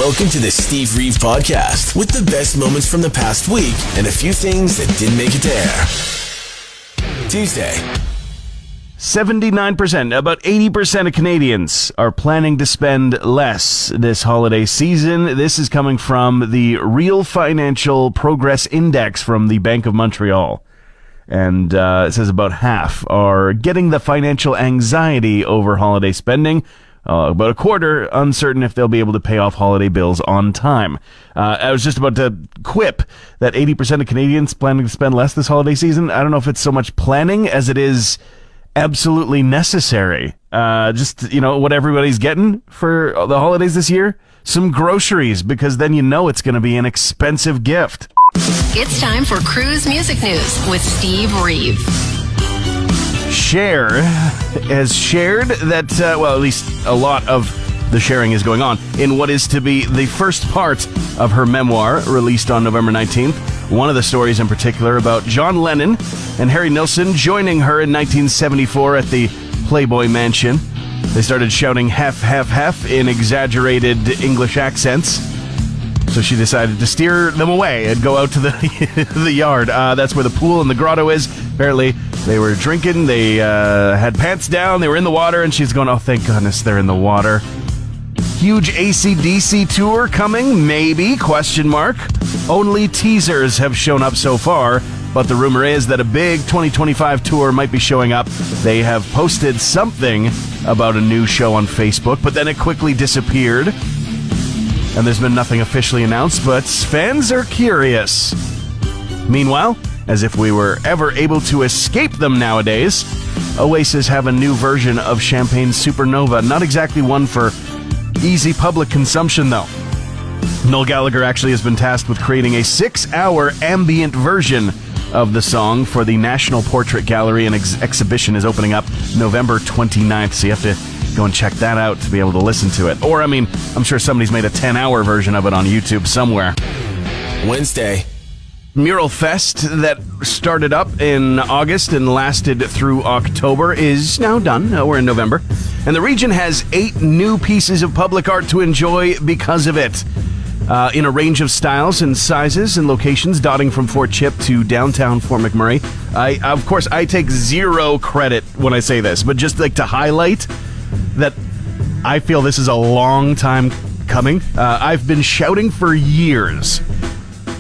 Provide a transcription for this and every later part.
Welcome to the Steve Reeve Podcast with the best moments from the past week and a few things that didn't make it to air. Tuesday. 79%, about 80% of Canadians are planning to spend less this holiday season. This is coming from the Real Financial Progress Index from the Bank of Montreal. And it says about half are getting the financial anxiety over holiday spending. About a quarter uncertain if they'll be able to pay off holiday bills on time. I was just about to quip that 80% of Canadians planning to spend less this holiday season. I don't know if it's so much planning as it is absolutely necessary. Just, what everybody's getting for the holidays this year? Some groceries, because then you know it's going to be an expensive gift. It's time for Cruz Music News with Steve Reeve. Cher has shared that, at least a lot of the sharing is going on in what is to be the first part of her memoir released on November 19th. One of the stories in particular about John Lennon and Harry Nilsson joining her in 1974 at the Playboy Mansion. They started shouting "hef, hef, hef" in exaggerated English accents. So she decided to steer them away and go out to the yard. That's where the pool and the grotto is. Apparently, they were drinking, they had pants down, they were in the water, and she's going, oh, thank goodness they're in the water. Huge AC/DC tour coming? Maybe? ? Only teasers have shown up so far, but the rumor is that a big 2025 tour might be showing up. They have posted something about a new show on Facebook, but then it quickly disappeared. And there's been nothing officially announced, but fans are curious. Meanwhile, as if we were ever able to escape them nowadays, Oasis have a new version of Champagne Supernova. Not exactly one for easy public consumption, though. Noel Gallagher actually has been tasked with creating a 6-hour ambient version of the song for the National Portrait Gallery. An exhibition is opening up November 29th, so you have to go and check that out to be able to listen to it. Or, I'm sure somebody's made a 10-hour version of it on YouTube somewhere. Wednesday. Mural Fest that started up in August and lasted through October is now done. We're in November. And the region has 8 new pieces of public art to enjoy because of it. In a range of styles and sizes and locations, dotting from Fort Chip to downtown Fort McMurray. I take zero credit when I say this, but just like to highlight that I feel this is a long time coming. I've been shouting for years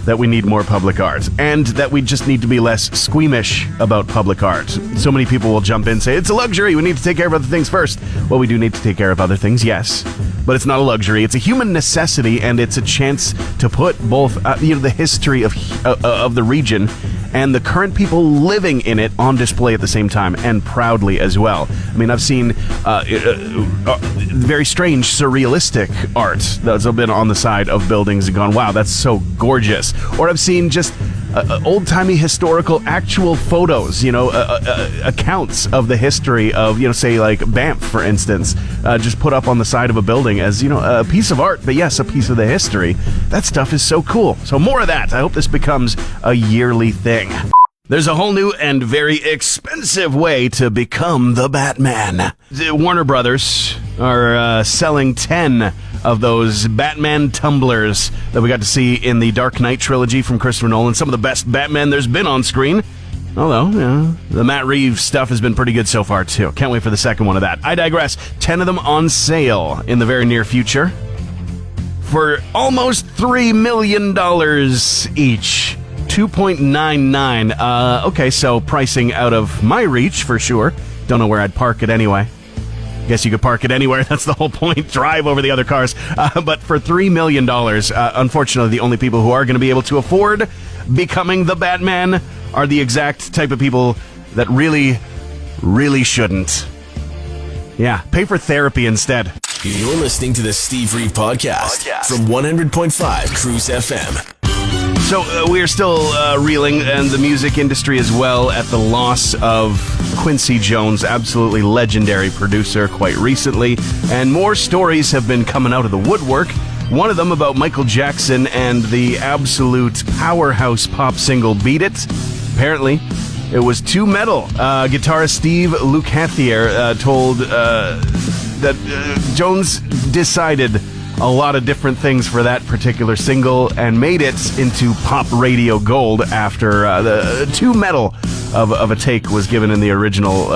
that we need more public art and that we just need to be less squeamish about public art. So many people will jump in and say, it's a luxury, we need to take care of other things first. Well, we do need to take care of other things, yes, but it's not a luxury. It's a human necessity, and it's a chance to put both the history of the region and the current people living in it on display at the same time, and proudly as well. I've seen very strange, surrealistic art that's been on the side of buildings and gone, wow, that's so gorgeous. Or I've seen just old-timey historical actual photos, accounts of the history of, say, like Banff, for instance, just put up on the side of a building as, a piece of art, but yes, a piece of the history. That stuff is so cool. So more of that. I hope this becomes a yearly thing. There's a whole new and very expensive way to become the Batman. Warner Brothers are selling 10 of those Batman tumblers that we got to see in the Dark Knight trilogy from Christopher Nolan. Some of the best Batman there's been on screen. Although, the Matt Reeves stuff has been pretty good so far, too. Can't wait for the second one of that. I digress. 10 of them on sale in the very near future for almost $3 million each. 2.99. Okay, so pricing out of my reach for sure. Don't know where I'd park it anyway. Guess you could park it anywhere. That's the whole point. Drive over the other cars. But for $3 million, unfortunately, the only people who are going to be able to afford becoming the Batman are the exact type of people that really, really shouldn't. Yeah, pay for therapy instead. You're listening to the Steve Reeve Podcast from 100.5 Cruz FM. So we are still reeling, and the music industry as well, at the loss of Quincy Jones, absolutely legendary producer, quite recently. And more stories have been coming out of the woodwork. One of them about Michael Jackson and the absolute powerhouse pop single Beat It. Apparently, it was too metal. Guitarist Steve Lukather told that Jones decided a lot of different things for that particular single and made it into pop radio gold after the two metal of a take was given in the original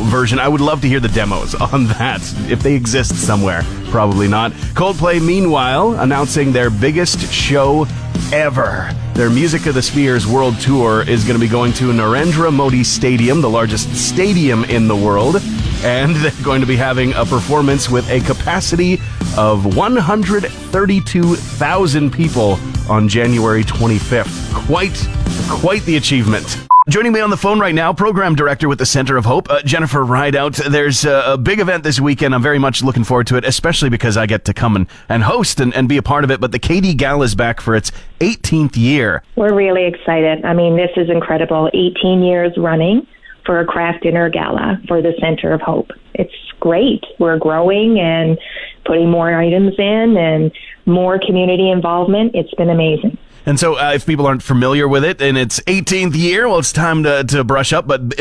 version. I would love to hear the demos on that, if they exist somewhere. Probably not. Coldplay, meanwhile, announcing their biggest show ever. Their Music of the Spheres World Tour is going to be going to Narendra Modi Stadium, the largest stadium in the world, and they're going to be having a performance with a capacity of 132,000 people on January 25th. Quite the achievement. Joining me on the phone right now, Program Director with the Center of Hope, Jennifer Rideout. There's a big event this weekend. I'm very much looking forward to it, especially because I get to come and host and be a part of it. But the KD Gala is back for its 18th year. We're really excited. I mean, this is incredible. 18 years running for a craft dinner gala for the Center of Hope. It's great. We're growing and putting more items in and more community involvement. It's been amazing. And so if people aren't familiar with it, in its 18th year, well, it's time to brush up. But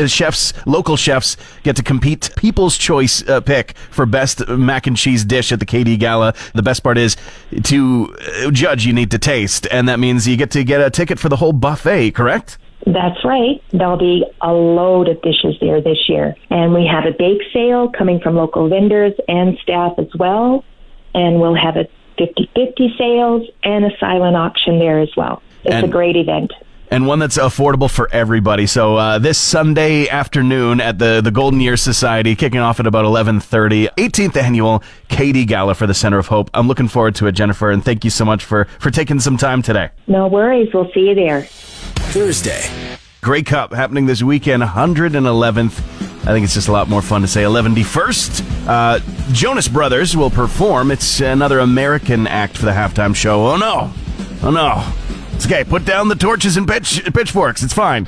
local chefs get to compete. People's Choice pick for best mac and cheese dish at the KD Gala. The best part is to judge, you need to taste. And that means you get a ticket for the whole buffet, correct? That's right. There'll be a load of dishes there this year. And we have a bake sale coming from local vendors and staff as well. And we'll have a 50-50 sales and a silent auction there as well. It's a great event. And one that's affordable for everybody. So this Sunday afternoon at the Golden Year Society, kicking off at about 11:30, 18th annual KD Gala for the Center of Hope. I'm looking forward to it, Jennifer, and thank you so much for taking some time today. No worries. We'll see you there. Thursday. Grey Cup happening this weekend, 111th. I think it's just a lot more fun to say 111st. Jonas Brothers will perform. It's another American act for the halftime show. Oh no. It's okay. Put down the torches and pitchforks. It's fine.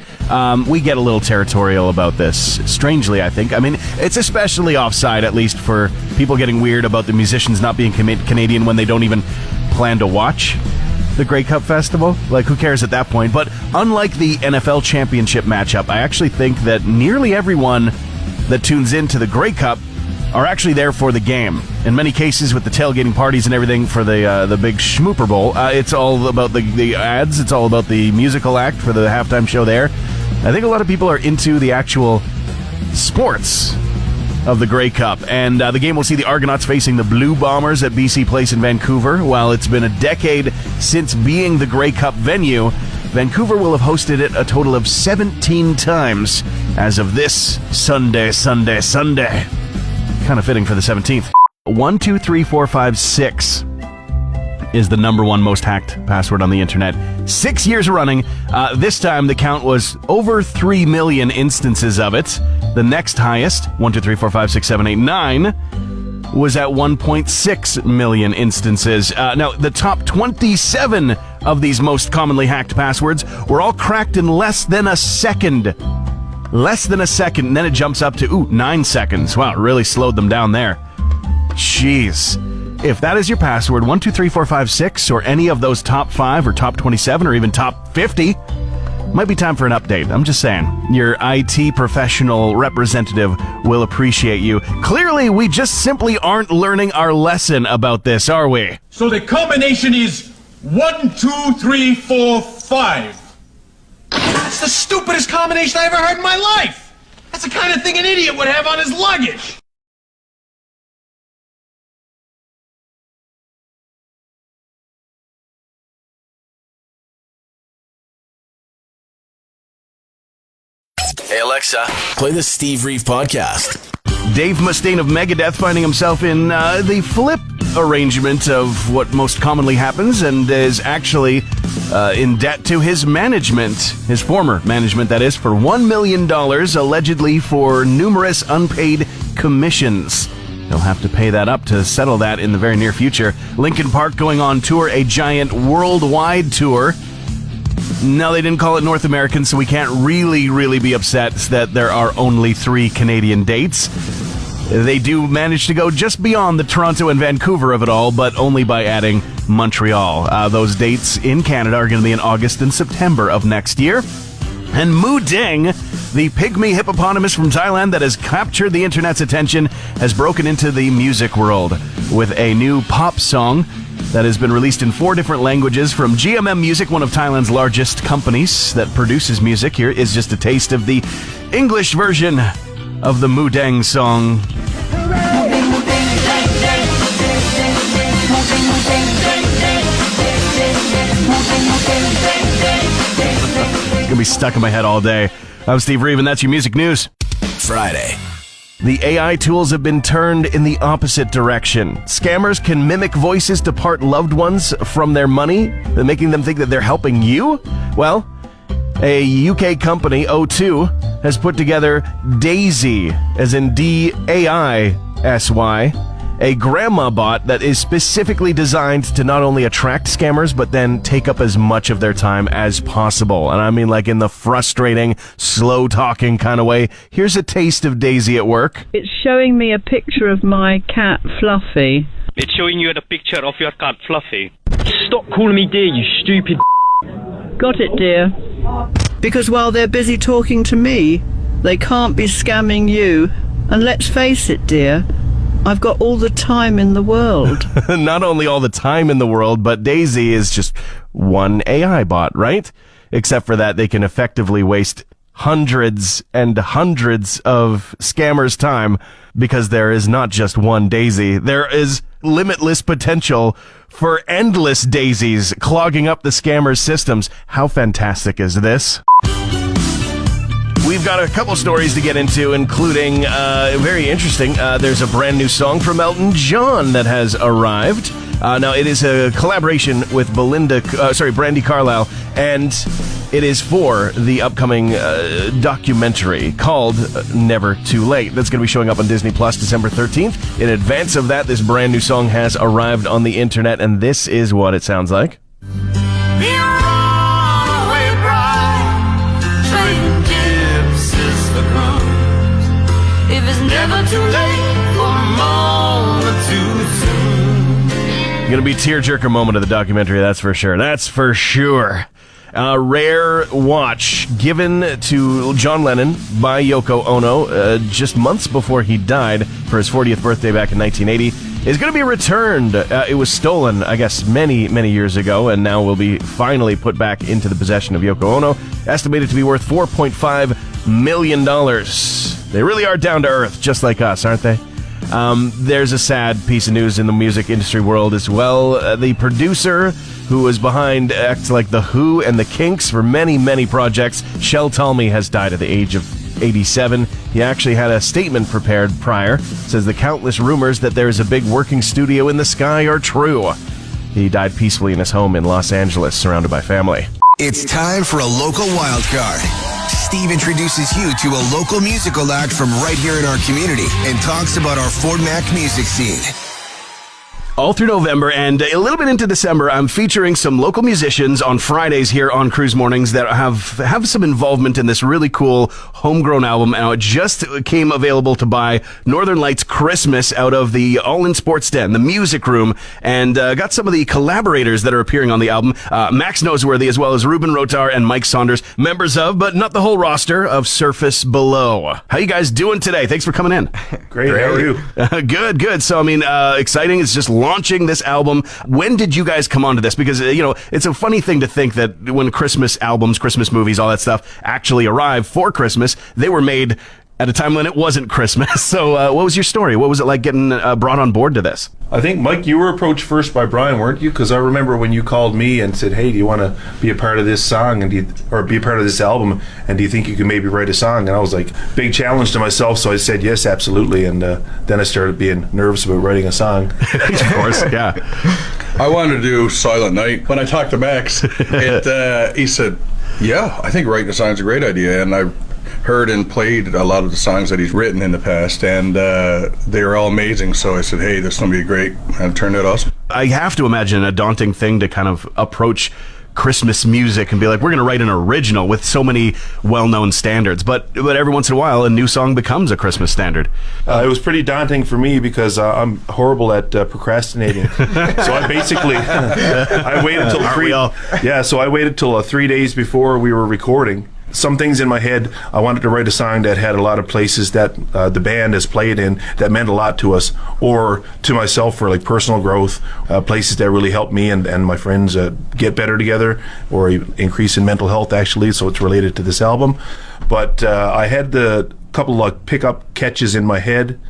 We get a little territorial about this. Strangely, I think. I mean, it's especially offside, at least for people getting weird about the musicians not being Canadian when they don't even plan to watch the Grey Cup Festival. Like, who cares at that point? But unlike the NFL championship matchup, I actually think that nearly everyone that tunes into the Grey Cup are actually there for the game. In many cases, with the tailgating parties and everything for the big Schmooper Bowl, it's all about the ads. It's all about the musical act for the halftime show there. I think a lot of people are into the actual sports of the Grey Cup. And the game will see the Argonauts facing the Blue Bombers at BC Place in Vancouver. While it's been a decade since being the Grey Cup venue, Vancouver will have hosted it a total of 17 times as of this Sunday. Kind of fitting for the 17th. 123456 is the number one most hacked password on the internet. 6 years running. This time the count was over 3 million instances of it. The next highest, 123456789, was at 1.6 million instances. Now, the top 27 of these most commonly hacked passwords were all cracked in less than a second. And then it jumps up to 9 seconds. Wow, it really slowed them down there. Jeez. If that is your password, 123456, or any of those top 5 or top 27 or even top 50, might be time for an update. I'm just saying. Your IT professional representative will appreciate you. Clearly, we just simply aren't learning our lesson about this, are we? So the combination is 1, 2, 3, 4, 5. That's the stupidest combination I ever heard in my life. That's the kind of thing an idiot would have on his luggage. Hey Alexa, play the Steve Reeve podcast. Dave Mustaine of Megadeth finding himself in the flip arrangement of what most commonly happens, and is actually in debt to his management, his former management, that is, for $1 million, allegedly for numerous unpaid commissions. He'll have to pay that up to settle that in the very near future. Linkin Park going on tour, a giant worldwide tour. No, they didn't call it North American, so we can't really be upset that there are only 3 Canadian dates. They do manage to go just beyond the Toronto and Vancouver of it all, but only by adding Montreal. Those dates in Canada are going to be in August and September of next year. And Moo Ding, the pygmy hippopotamus from Thailand that has captured the internet's attention, has broken into the music world with a new pop song that has been released in 4 different languages from GMM Music, one of Thailand's largest companies that produces music. Here is just a taste of the English version of the Moo Ding song. Gonna be stuck in my head all day. I'm Steve Reeve, and that's your music news. Friday. The AI tools have been turned in the opposite direction. Scammers can mimic voices to part loved ones from their money, making them think that they're helping you. Well, a UK company, O2, has put together Daisy, as in DAISY, a grandma bot that is specifically designed to not only attract scammers, but then take up as much of their time as possible. And I mean like in the frustrating, slow-talking kind of way. Here's a taste of Daisy at work. It's showing me a picture of my cat, Fluffy. It's showing you the picture of your cat, Fluffy. Stop calling me dear, you stupid. Got it, dear. Because while they're busy talking to me, they can't be scamming you. And let's face it, dear, I've got all the time in the world. Not only all the time in the world, but Daisy is just one AI bot, right? Except for that, they can effectively waste hundreds and hundreds of scammers' time because there is not just one Daisy. There is limitless potential for endless Daisies clogging up the scammers' systems. How fantastic is this? We've got a couple stories to get into, including, very interesting, there's a brand new song from Elton John that has arrived. Now, it is a collaboration with Brandi Carlile, and it is for the upcoming documentary called Never Too Late. That's going to be showing up on Disney Plus December 13th. In advance of that, this brand new song has arrived on the internet, and this is what it sounds like. If it's never too late for a moment too soon. Gonna be a tearjerker moment of the documentary, that's for sure. That's for sure. A rare watch given to John Lennon by Yoko Ono just months before he died for his 40th birthday back in 1980 is going to be returned. It was stolen, I guess, many, many years ago, and now will be finally put back into the possession of Yoko Ono, estimated to be worth $4.5 million. They really are down to earth, just like us, aren't they? There's a sad piece of news in the music industry world as well. The producer who was behind acts like The Who and The Kinks for many, many projects, Shel Talmy, has died at the age of 87. He actually had a statement prepared prior. Says the countless rumors that there is a big working studio in the sky are true. He died peacefully in his home in Los Angeles, surrounded by family. It's time for a local wild card. Steve introduces you to a local musical act from right here in our community and talks about our Fort Mac music scene. All through November and a little bit into December, I'm featuring some local musicians on Fridays here on Cruise Mornings that have some involvement in this really cool homegrown album. Now, it just came available to buy, Northern Lights Christmas, out of the All In Sports Den, the music room, and got some of the collaborators that are appearing on the album. Max Noseworthy, as well as Ruben Rotar and Mike Saunders, members of, but not the whole roster, of Surface Below. How you guys doing today? Thanks for coming in. Great. How are you? Good. So, I mean, exciting. It's just launching this album. When did you guys come onto this? Because, it's a funny thing to think that when Christmas albums, Christmas movies, all that stuff actually arrive for Christmas, they were made at a time when it wasn't Christmas. So what was your story? What was it like getting brought on board to this? I think, Mike, you were approached first by Brian, weren't you? Because I remember when you called me and said, hey, do you want to be a part of this song or be a part of this album, and do you think you can maybe write a song? And I was like, big challenge to myself, so I said yes, absolutely. And then I started being nervous about writing a song. Of course, yeah. I wanted to do Silent Night. When I talked to Max, he said, yeah, I think writing a song is a great idea. And I heard and played a lot of the songs that he's written in the past, and they are all amazing. So I said, hey, this is going to be great, and it turned out awesome. I have to imagine a daunting thing to kind of approach Christmas music and be like, we're going to write an original with so many well-known standards, but every once in a while a new song becomes a Christmas standard. It was pretty daunting for me because I'm horrible at procrastinating. So I basically I waited till 3 days before we were recording some things in my head. I wanted to write a song that had a lot of places that the band has played in that meant a lot to us, or to myself for like personal growth, places that really helped me and my friends get better together, or increase in mental health actually, so it's related to this album. But I had the couple of pickup catches in my head,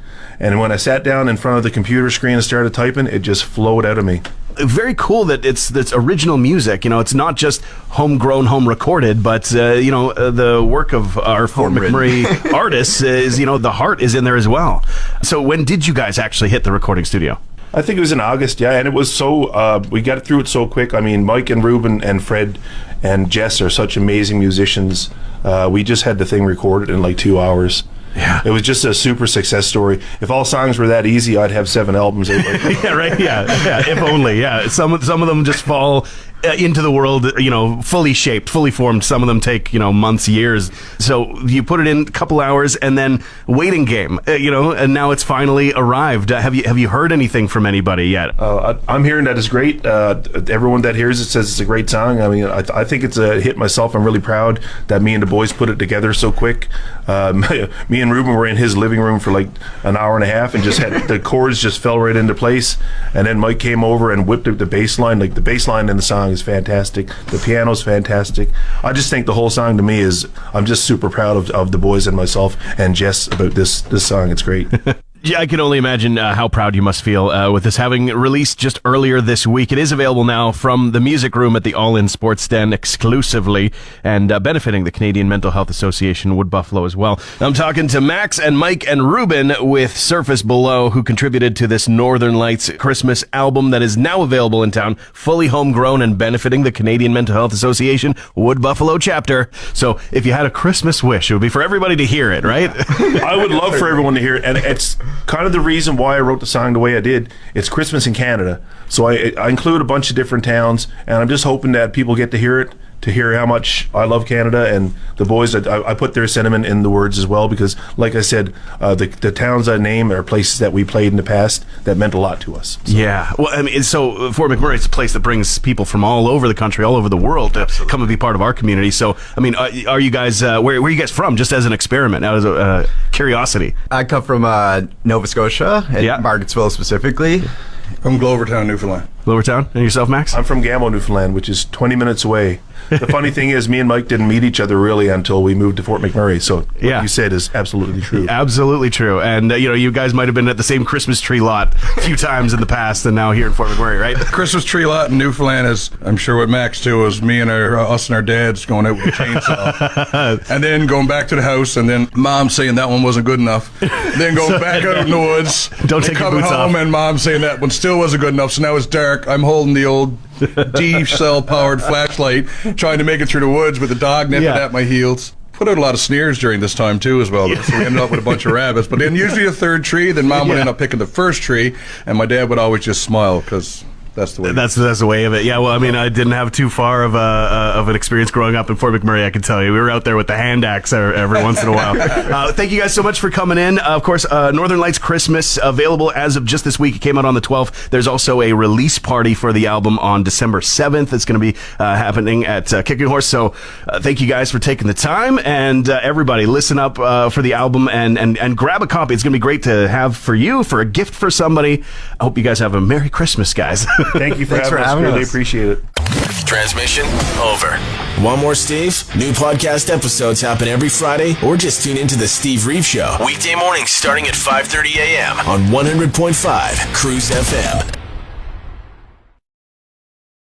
and when I sat down in front of the computer screen and started typing, it just flowed out of me. Very cool that it's original music. It's not just homegrown, home recorded, but the work of our Fort McMurray artists is, the heart is in there as well. So when did you guys actually hit the recording studio? I think it was in August, yeah, and it was so, we got through it so quick. I mean, Mike and Ruben and Fred and Jess are such amazing musicians. We just had the thing recorded in like 2 hours. Yeah, it was just a super success story. If all songs were that easy, I'd have 7 albums. Yeah, right. Yeah, if only. Yeah, some of them just fall into the world, fully shaped, fully formed. Some of them take, months, years. So you put it in a couple hours, and then waiting game, and now it's finally arrived. Have you heard anything from anybody yet? I'm hearing that it's great. Everyone that hears it says it's a great song. I mean, I think it's a hit myself. I'm really proud that me and the boys put it together so quick. Me and Ruben were in his living room for like an hour and a half, and just had the chords just fell right into place. And then Mike came over and whipped up the bass line. Like the bass line in the song is fantastic. The piano's fantastic. I just think the whole song to me is, I'm just super proud of the boys and myself and Jess about this song. It's great. Yeah, I can only imagine how proud you must feel with this having released just earlier this week. It is available now from the Music Room at the All In Sports Stand exclusively, and benefiting the Canadian Mental Health Association Wood Buffalo as well. I'm talking to Max and Mike and Ruben with Surface Below, who contributed to this Northern Lights Christmas album that is now available in town, fully homegrown and benefiting the Canadian Mental Health Association Wood Buffalo chapter. So if you had a Christmas wish, it would be for everybody to hear it, right? I would love for everyone to hear it, and it's kind of the reason why I wrote the song the way I did. It's Christmas in Canada, so I include a bunch of different towns, and I'm just hoping that people get to hear it, to hear how much I love Canada, and the boys, I put their sentiment in the words as well, because like I said, the towns I name are places that we played in the past that meant a lot to us. So. Yeah, well, I mean, so Fort McMurray is a place that brings people from all over the country, all over the world to come and be part of our community. So, I mean, are you guys, where are you guys from, just as an experiment, out of curiosity? I come from Nova Scotia, Margarettsville specifically. From Glovertown, Newfoundland. Glovertown? And yourself, Max? I'm from Gamo, Newfoundland, which is 20 minutes away. The funny thing is, me and Mike didn't meet each other really until we moved to Fort McMurray. So what you said is absolutely true. Absolutely true. And, you guys might have been at the same Christmas tree lot a few times in the past, and now here in Fort McMurray, right? Christmas tree lot in Newfoundland is, I'm sure what Max too, was me and us and our dads going out with a chainsaw. And then going back to the house, and then Mom saying that one wasn't good enough. Then going back out in the woods. Don't take your boots home off. And Mom saying that one still wasn't good enough. So now it's dark. I'm holding the old D-cell powered flashlight, trying to make it through the woods with the dog nipping at my heels. Put out a lot of snares during this time too as well, so we ended up with a bunch of rabbits. But then usually a third tree, then Mom would end up picking the first tree, and my dad would always just smile, because that's the way. That's the way of it. Yeah. Well, I mean, I didn't have too far of an experience growing up in Fort McMurray. I can tell you, we were out there with the hand axe every once in a while. Thank you guys so much for coming in. Of course, Northern Lights Christmas available as of just this week. It came out on the 12th. There's also a release party for the album on December 7th. It's going to be happening at Kicking Horse. So thank you guys for taking the time, and everybody listen up for the album and grab a copy. It's going to be great to have for you, for a gift for somebody. I hope you guys have a Merry Christmas, guys. Thank you for having us. Really appreciate it. Transmission over. Want more Steve? New podcast episodes happen every Friday, or just tune into the Steve Reeve Show. Weekday mornings starting at 5:30 a.m. on 100.5 Cruz FM.